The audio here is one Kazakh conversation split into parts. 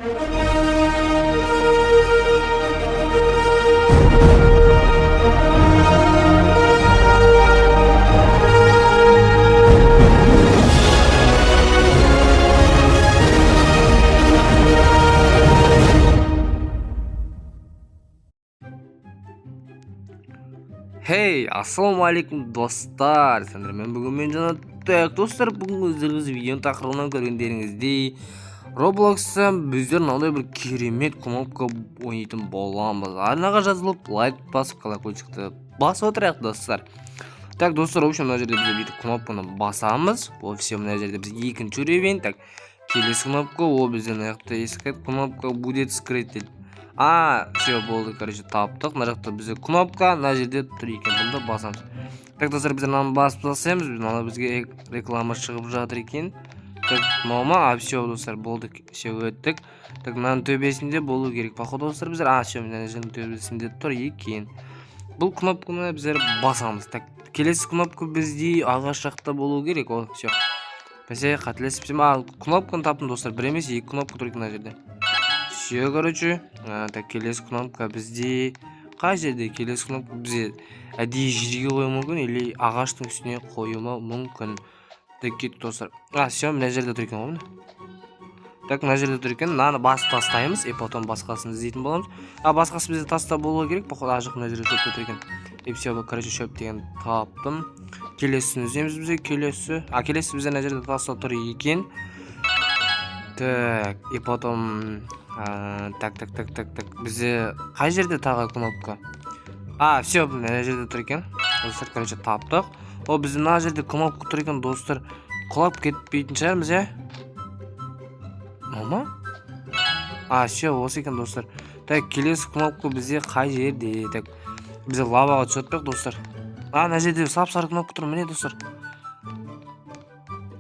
Hey, assalomualaikum dostlar. Sizlarмен bugun men Jonathan. Dostlar, bugun o'zlaringiz video taqriban ko'rganlaringizdek, Roblox'ta bizlar mындай bir керемет кнопка o'ynaydigan bo'lamiz. Anaqa жазылып, лайк басып колокольчикті басып отырайық достар. Так, достар, в общем, мына жерде біз бүйтіп кнопканы басамыз. Ол все мына жерде біз екінші уровень. Так, келесі кнопка, ол бізден аяқта искать кнопка будет скрыть. Все болды, короче, таптық. Мына жақта бізде кнопка, мына жерде тұр екен. Бұнда басамыз. Так, достар, біздер мынаны басып тастаймыз. Мына бізге реклама шығып жатыр екен. Так, мама, все, достар, болды, все өттік. Так, мынаның төбесінде болу керек. Походу, достар, біздер все, мына жердің төбесінде тұр екен. Бұл кнопканы біздер басамыз. Так, келесі кнопка бізде ағаш жақта болу керек. Ол, все. Бәсе, қателесіпсем. Кнопканы таптым, достар. Бір емес, екі кнопка тұр екен мына жерде. Все, короче. Так, келесі кнопка бізде қай жерде? Келесі кнопка бізде әдейі жерге қою мүмкін, или ағаштың үстіне қойуы мүмкін. Так, кеттік, достар. Все, мына жерде тұр екен ғой. Так, мына жерде тұр екен. Мынаны басып тастаймыз, потом басқасын іздейтін боламыз. Басқасы бізде таста болу керек. Походу, ажық мына жерде шөп тұр екен. Все, короче, шөп деген таптым. Келесін іздейміз бізде, келесі. Келесі бізде мына жерде таста тұр екен. Так, потом так. Бізде қай жерде тағы кнопка? Все, мына жерде тұр екен. Достар, короче, таптық. О, бізде мына жерде кнопка тұр екен, достар. Құлап кетпейтін шығармыз, Мама? Все, осы екен, достар. Так, келесі кнопка бізде қай жерде? Так, бізде лаваға түсіп өтпек, достар. Мына жерде сап-сары кнопка тұр, міне, достар.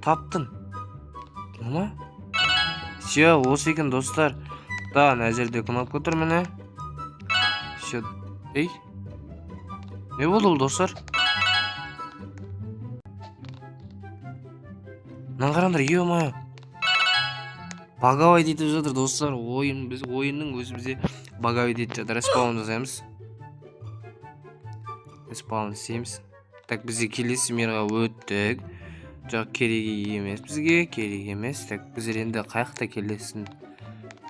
Таптым. Мама? Все, осы екен, достар. Да, мына жерде кнопка тұр, міне. Все. Ей. Не болды ол, достар? Мына қараңдар, ё-моё. Багавай дейтіп жатыр, достар. Біз ойынның өзі бізде багавай дейтіп жатыр. Респаун жасаймыз. Респаун істейміз. Так, бізде келесі мирға өттік. Жоқ, керек емес бізге, керек емес. Так, біздер енді қаяқта келесін.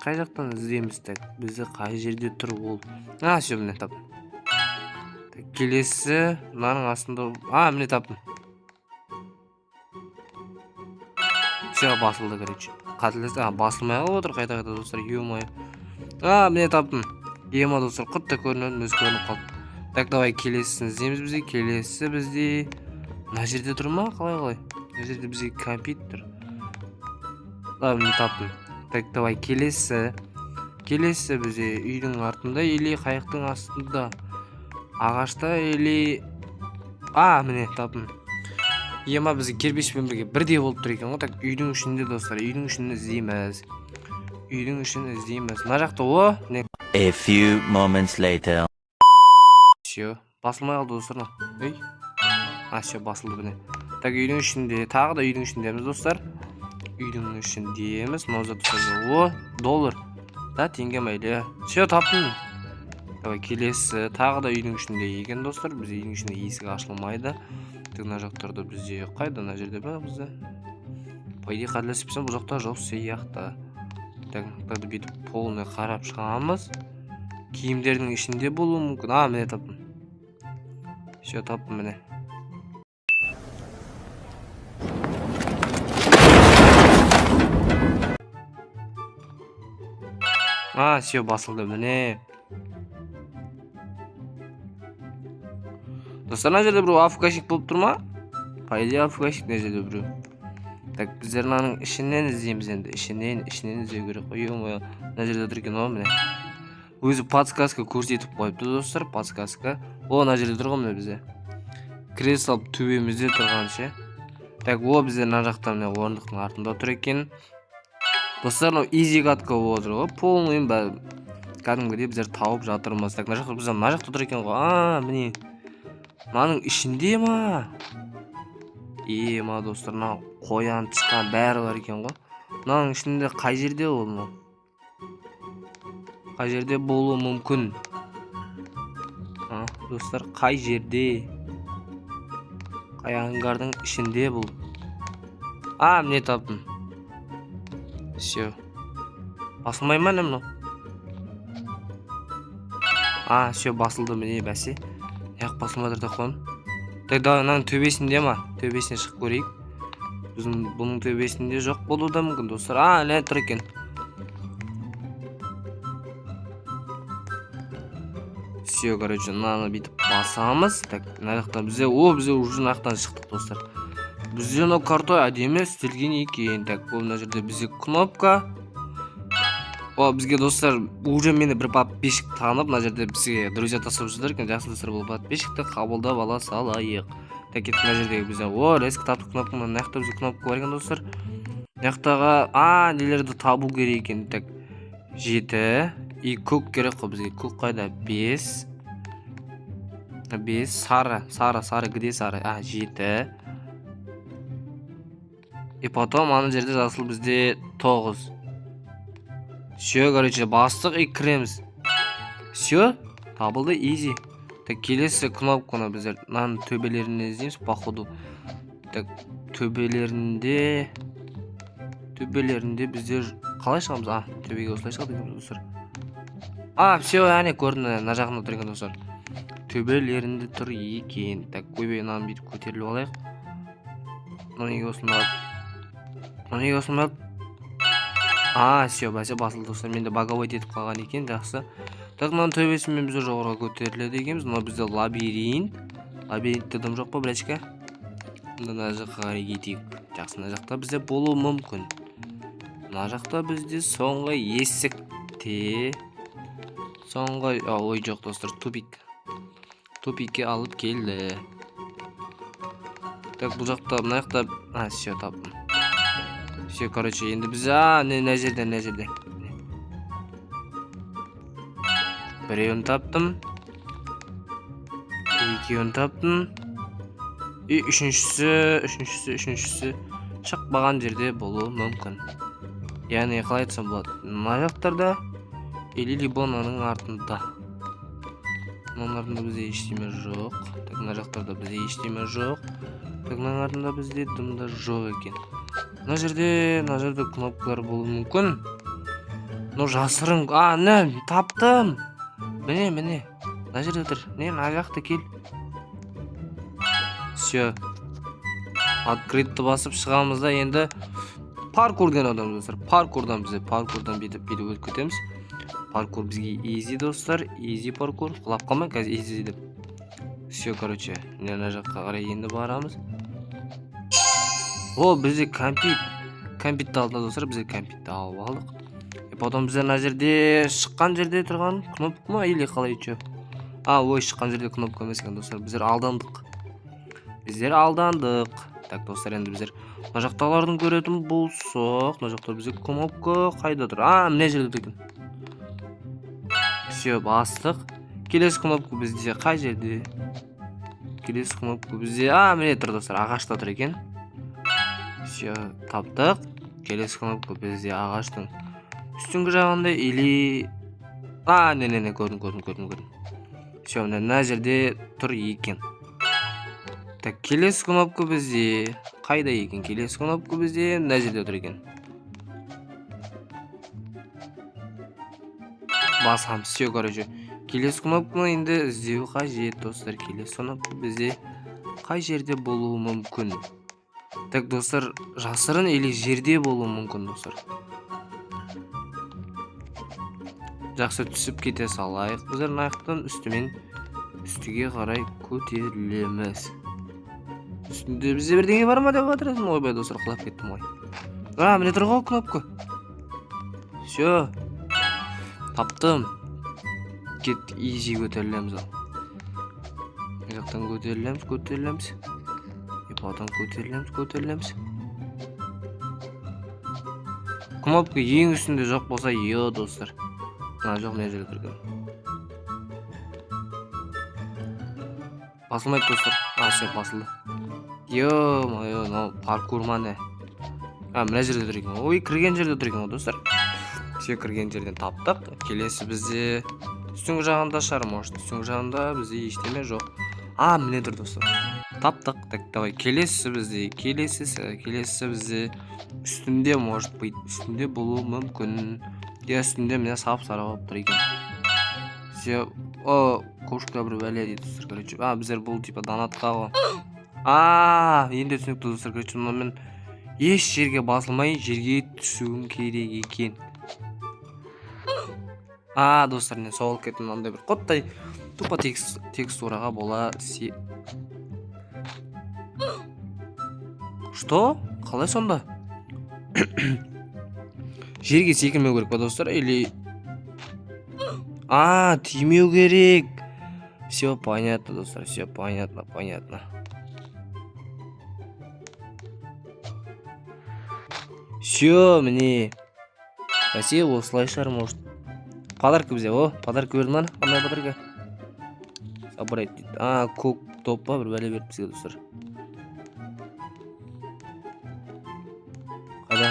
Қай жақтан іздейміз? Так, бізде қай жерде тұр ол? Все, міне таптым. Так, келесі мынаның астында. Міне таптым. Все, басылды, короче. Қателесті, басылмай қалып отыр қайта достар, ё-моё. Міне таптым. Ема, достар, құтты көрініп қалды. Так, давай келесісін іздейміз бізге. Келесі бізде мына жерде тұр ма? Қалай? Мына жерде бізге компьютер. Міне таптым. Так, давай келесі бізде үйдің артында, или қайықтың астында, ағашта, или міне таптым. Ема бізге кербешпен бірге бірдей болып тұр екен ғой. Так, үйдің ішінде, достар, үйдің ішін іздейміз. Мына жақта A few moments later. Все, басылмай қалды, достар. Все, басылды бұне. Так, үйдің ішінде, тағы да үйдің ішіндеміз, достар. Үйдің ішіндеміз. Мына достар, доллар. Да, теңге мәйлі. Все, таптым. Давай, келесі, тағы да үйдің ішінде екен, достар. Бізде үйдің ішінде есік ашылмайды. Мына жақтарда бізде қайда? Мына жерде бар бізде. Пайде қателесіпсем, бұл жақта жоқ сияқты. Так, бүйтіп полный қарап шығамыз. Киімдердің ішінде болуы мүмкін. Міне таптым. Все, таптым, міне. Все, басылды, міне. Достар, мына жерде біреу афкашник болып тұр ма? Пайде афкашник мына жерде біреу. Так, біздер мынаның ішінен іздейміз енді. Ішінен іздеу керек. Ё-моё, мына жерде тұр екен, міне. Өзі подсказка көрсетіп қойыпты, достар, подсказка. Мына жерде тұр ғой, міне бізде. Кресло төбемізде тұрған ше. Так, бізде мына жақта міне орындықтың артында тұр екен. Достар, изи катка болып отыр ғой. Полный кәдімгідей біздер тауып жатырмыз. Так, мына жақта тұр екен ғой. Міне. Мынаның ішінде ма? Ема, достар, мына қоян, тышқан бәрі бар екен ғой. Мынаның ішінде қай жерде ол? Қай жерде болуы мүмкін? Достар, қай жерде? Қай ангардың ішінде бұл? Міне таптым. Все. Басылмай ма мынау? Все, басылды міне бәсе. Яқ басылмадыр да қоям. Тогда ананың төбесінде ма? Төбесіне шығып көрейік. Бұның төбесінде жоқ болуы да мүмкін, достар. Әлі тұр екен. Все, короче, мынаны бүйтіп басамыз. Так, мына жақтан бізде уже мына жақтан шықтық, достар. Бізде мынау картой әдемі істелген екен. Так, бұл мына жерде бізде кнопка. Бізге, достар, уже мені бір подписчик танып, мына жерде бізге друзья тасып жатыр екен. Жақсы, достар, бұл подписчикті қабылдап ала салайық. Так, кеттік мына жердегі бізде. Резкі таптық кнопка. Мына жақта бізде кнопка бар екен, достар. Жақтаға нелерді табу керек екен. Так, 7 и көк керек қой бізге. Көк қайда? 5 сары, где сары? 7. И потом ана жерде жасыл бізде 9. Все, короче, бастық и кіреміз. Все, табылды, изи. Так, келесі кнопканы біздер мынаның төбелеріне іздейміз, походу. Так, төбелерінде біздер қалай шығамыз? Төбеге осылай шығады екен, достар. Все, әне көрді, мына жағында тұр екен, достар. Төбелерінде тұр екен. Так, көбей мынаны бүйтіп көтеріліп алайық. Мынаны осылмай. Все, бәсе басылды, достар. Менде баговой етіп қалған екен, жақсы. Так, мынаның төбесімен біздер жоғырға көтеріледі екенбіз. Мына бізде лабиринт. Лабиринтте дым жоқ па, бірәчке? Мына жаққа қарай кетейік. Жақсы, мына жақта бізде болуы мүмкін. Мына жақта бізде соңғы есікте. Ой жоқ, достар, тупикке алып келді. Так, бұл жақта, мына жақта. Все, таптым. Все, короче, енді біз мына жерде. Біреуін таптым. Екеуін таптым. И үшіншісі шықпаған жерде болуы мүмкін. Яғни қалай айтсам болады? Мына жақтарда или либонаның артында. Мынаның артында бізде ештеме жоқ. Так, мына жақтарда бізде ештеме жоқ. Так, мынаның артында бізде дымда жоқ екен. Мына жерде кнопкалар болуы мүмкін. Жасырын. Таптым. Міне. Мына жерде тұр. Мына жақта кел. Все. Открытті басып шығамыз да енді паркурден адам, достар. Паркурдан бүйтіп өткетеміз. Паркур бізге изи, достар. Изи паркур. Құлап қалмай, қазір изи деп. Все, короче. Мына жаққа қарай енді барамыз. Бізде компьютер алды, достар. Бізде компьютер алып алдық. Потом біздер мына жерде шыққан жерде тұрған кнопка ма или қалай че? Шыққан жерде кнопка емес екен, достар. Біздер алдандық. Так, достар, енді біздер мына жақталардың көретін болсақ, мына жақта бізде кнопка қайда тұр? Мына жерде тұр екен. Все, бастық. Келесі кнопка бізде қай жерде? Келесі кнопка бізде міне тұр, достар, ағашта тұр екен. Все, таптық. Келесі кнопка бізде ағаштың үстіңгі жағында или... не, көрдім. Все, мына жерде тұр екен. Так, келесі кнопка бізде қайда екен? Келесі кнопка бізде мына жерде тұр екен. Басам, все, короче. Келесі кнопканы енді іздеу қажет, достар. Келесі кнопка бізде қай жерде болуы мүмкін? Так, достар, жасырын или жерде болуы мүмкін, достар. Жақсы, түсіп кете салайық. Біздер наяқтан үстіге қарай көтерілеміз. Үстінде бізде бірдеңе бар ма деп отырасың? Ойбай, достар, құлап кеттім ғой. Міне тұр ғой кнопка. Все. Таптым. Кеттік, изи көтерілеміз. Жақтан көтерілеміз. Потом көтерілеміз. Кнопка ең үстінде жоқ болса, достар. Жоқ, мына жерде тұрған. Басылмайды, достар. Все, басылды. Паркур ма не? Мына жерде тұр екен. Кірген жерде тұр екен, достар. Все кірген жерден таптық. Келесі бізде үстіңгі жағында шығар, может. Үстіңгі жағында бізде ештеме жоқ. Міне тұр достар. Таптық. Так, давай. Келесі бізде үстінде, может быть, үстінде болуы мүмкін. Үстінде міне сап-сары болып тұр екен. Все, кошка бір бәле дейді достар. Короче, біздер бұл типа донатқа ғой. Енді түсінікті достар. Короче, мен еш жерге басылмай жерге түсуім керек екен. Достар, мен соғылып кеттім. Мынандай бір қоттай тупо текстураға бола Что? Қалай сонда? Жерге секірмеу керек па достар? Или тимеу керек. Все понятно достар, все понятно. Все, міне. Бәсе, осылай шығар, может. Подарка бізде, подарка берді ма? Қандай подарка? Собрать дейді. Көк топ па, бір бәле берді бізге достар. Қайда?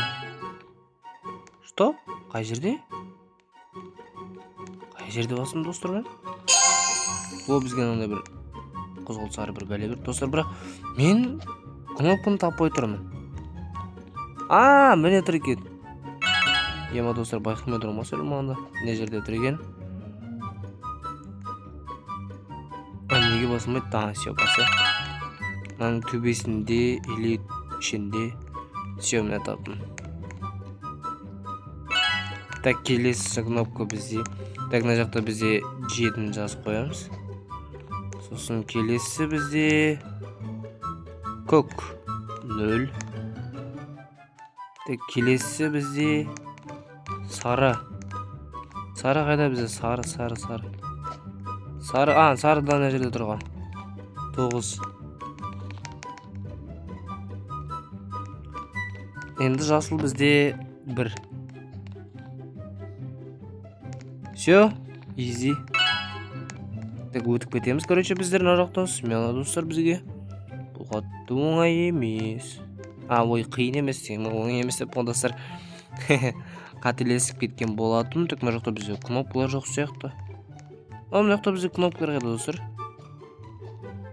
Что? Қай жерде? Қай жерде басым достар мен? Бізге мынандай бір қызғылт сары бір бәле берді достар, бірақ мен кнопканы таппай тұрмын. Міне тұр екен. Ема достар, байқамай тұрмын сөйлем мағанда. Не жерде тұр екен? Неге басылмайды? Все, басы. Мынаның төбесінде или ішінде. Все, міне таптым. Так, келесі кнопка бізде. Так, мына жақта бізде 7-ні жазып қоямыз. Сосын келесі бізде көк 0. Так, келесі бізде сары. Сары қайда бізде? Сары. Сарыдан мына жерде тұрған 9. Енді жасыл бізде 1. Все, easy. Так, өтіп кетеміз. Короче, біздер мына жақтан смело достар бізге. Бұл қатты оңай емес. Қиын емес. Оңай емес деп достар. Қателесіп кеткен болатын. Так, мына жақта бізде кнопкалар жоқ сияқты. Мына жақта бізде кнопкалар қайда достар?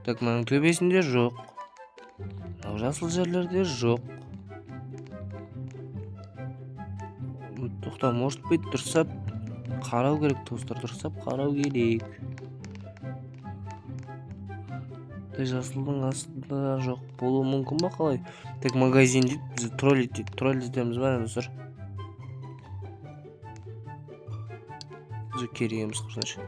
Так, мынаның төбесінде жоқ. Мынау жасыл жерлерде жоқ. Тоқта, может быть, дұрыстап қарау керек достар, дұрыстап қарау керек. Жасылдың астында жоқ болуы мүмкін ба қалай? Так, магазин дейді, бізде троллит дейді. Троллит іздеміз ба достар? Біз кереміз құрсашы.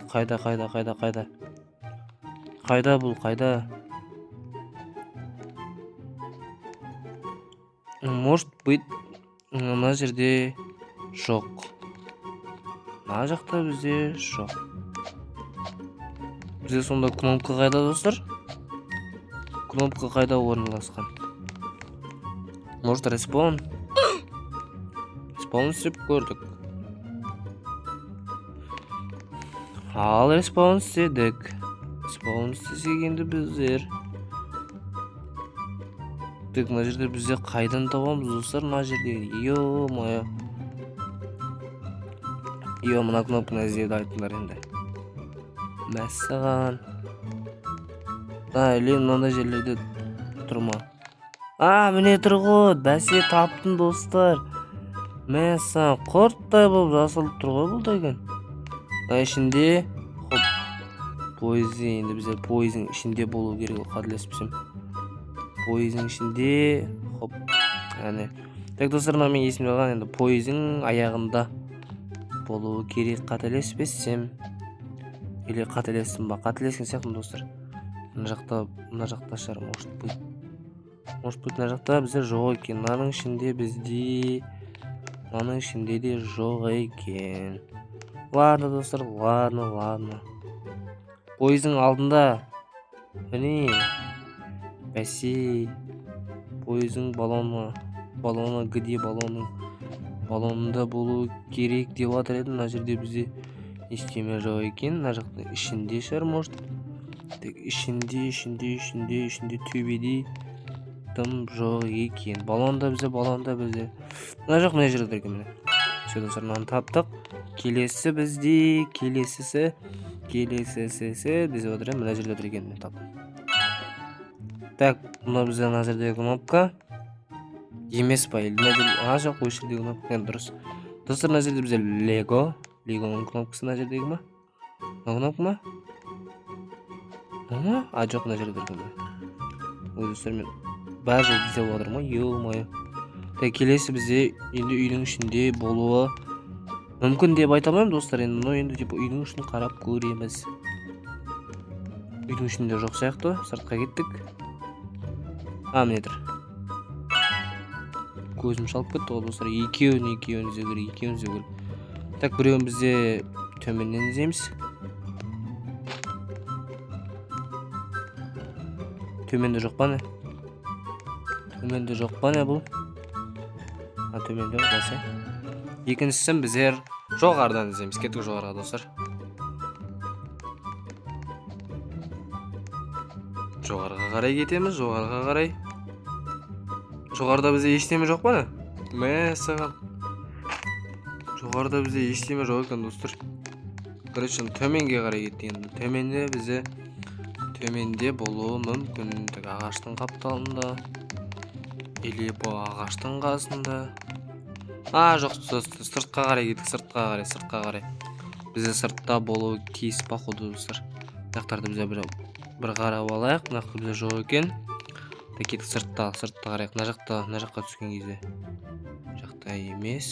Қайда? Қайда бұл, қайда? Может быть, мына жерде жоқ. Мына жақта бізде жоқ. Бізде сонда кнопка қайда достар? Кнопка қайда орналасқан? Может, респаун? Респаун істеп көрдік. Ал респаун істедік. Респаун істесек енді біздер. Так, мына жерде бізде қайдан табамыз достар? Мына жерде, ё-моё. Мына кнопканы іздеуді айттыңдар енді. Мәссаған. Или мынандай жерлерде тұрма. Міне тұр ғой. Бәсе, таптым достар. Мәссаған, құрттай болып жасылып тұр ғой бұл деген. Ішінде, пойызы, енді біздер пойыздың ішінде болу керек, қателеспесем. Пойыздың ішінде, Так, достар, мен есімде қалған, енді пойыздың аяғында болуы керек, қателеспесем. Или қателестім ба? Қателескен сияқтым достар. Мына жақта шығар, может быть, мына жақта бізде жоқ екен. Мынаның ішінде де жоқ екен. Ладно достар, ладно. Пойыздың алдында, міне, бәсе, пойыздың балоны где балонында болу керек деп жатыр едім. Мына жерде бізде ештеме жоқ екен. Мына жақтың ішінде шығар, может. тек ішінде төбеде тым жоқ екен. Балонда бізде мына жоқ, мына жерде тұр екен. Міне все достар, мынаны таптық. Келесі бізде келесісі бізде отыр, мына жерде тұр екен. Так, мына бізде мына жердегі кнопка емес па? Жоқ, осы жердегі кнопка дұрыс. Достар, мына жерде бізде Легоның кнопкасы мына жердегі ма? Кнопка ма? Жоқ, мына жерде тұр екен. Ой, достар, мен бар жерде іздеп отырмын ғой, ё-моё. Так, келесі бізде енді үйдің ішінде болуы мүмкін деп айта алмаймын достар. Енді типа үйдің ішін қарап көреміз. Үйдің ішінде жоқ сияқты, сыртқа кеттік. Міне тұр. Көзім шалып кетті ғой достар. Екеуін іздеу керек. Так, біреуін бізде төменнен іздейміз. Төменде жоқ па не? Бұл? Төменде жоқ бәсе. Екіншісін біздер жоғарыдан іздейміз. Кеттік жоғарыға достар. Жоғарыға қарай кетеміз, Жоғарыда бізде ештеме жоқ па не? Мәссаған. Жоғарыда бізде ештеме жоқ екен достар. Короче, төменге қарай кетті енді. Төменде болуы мүмкін. Ағаштың қапталында. Или бұл ағаштың қасында. Жоқ, сыртқа қарай кеттік, сыртқа қарай. Бізде сыртта болуы тиіс походу достар. Жақтарды бізде бір қарап алайық. Нақты бізде жоқ екен. Кеттік сыртқа қарайық. Мына жаққа түскен кезде. Жақта емес.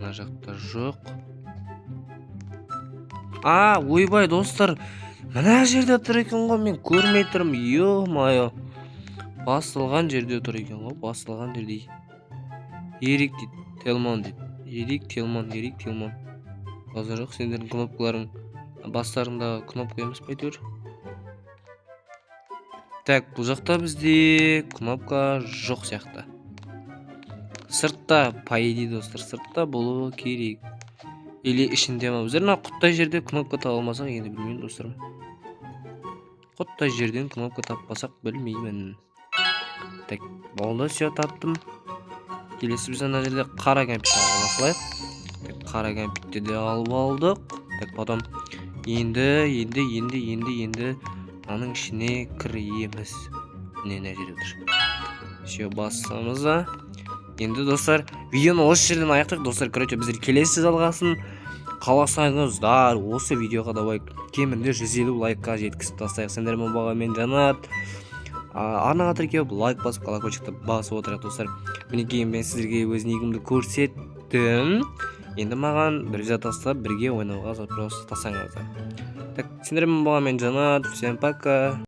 Мына жақта жоқ. Ойбай достар. Мына жерде тұр екен ғой, мен көрмей тұрмын. Ё-моё. Басылған жерде тұр екен ғой, Ерик Телман дейді. Ерик Телман. Базар жоқ, сендердің кнопкаларың бастарында кнопка емес па әйтеуір. Так, бұл жақта бізде кнопка жоқ сияқты. Сыртта, по идее достар, сыртта болуы керек. Или ішінде ма? Біздер мына құттай жерде кнопка таба алмасақ, енді білмеймін достар. Құттай жерден кнопка таппасақ, білмеймін. Так, болды, все таптым. Келесі біз ана жерде қара кәмпитті алып. Қара кәмпитті де алып алдық. Так, потом енді аның ішіне кіреміз. Мына жерде тұр. Все, басамыз. Енді достар, видеоны осы жерден аяқтық достар. Короче, біздер келесі жалғасын қаласаңыздар, осы видеоға да кемінде 150 лайкқа жеткізіп тастайық. Сендермен бағамен Жанат. Арнаға тіркеліп лайк басып, колокольчикті басып отырайық достар. Мінекей мен сіздерге өз ниігімді көрсеттім. Енді маған бір тастап, бірге ойнауға запрос тастаңыздар. Так, сендермен бағамен Жанат. Всем пока.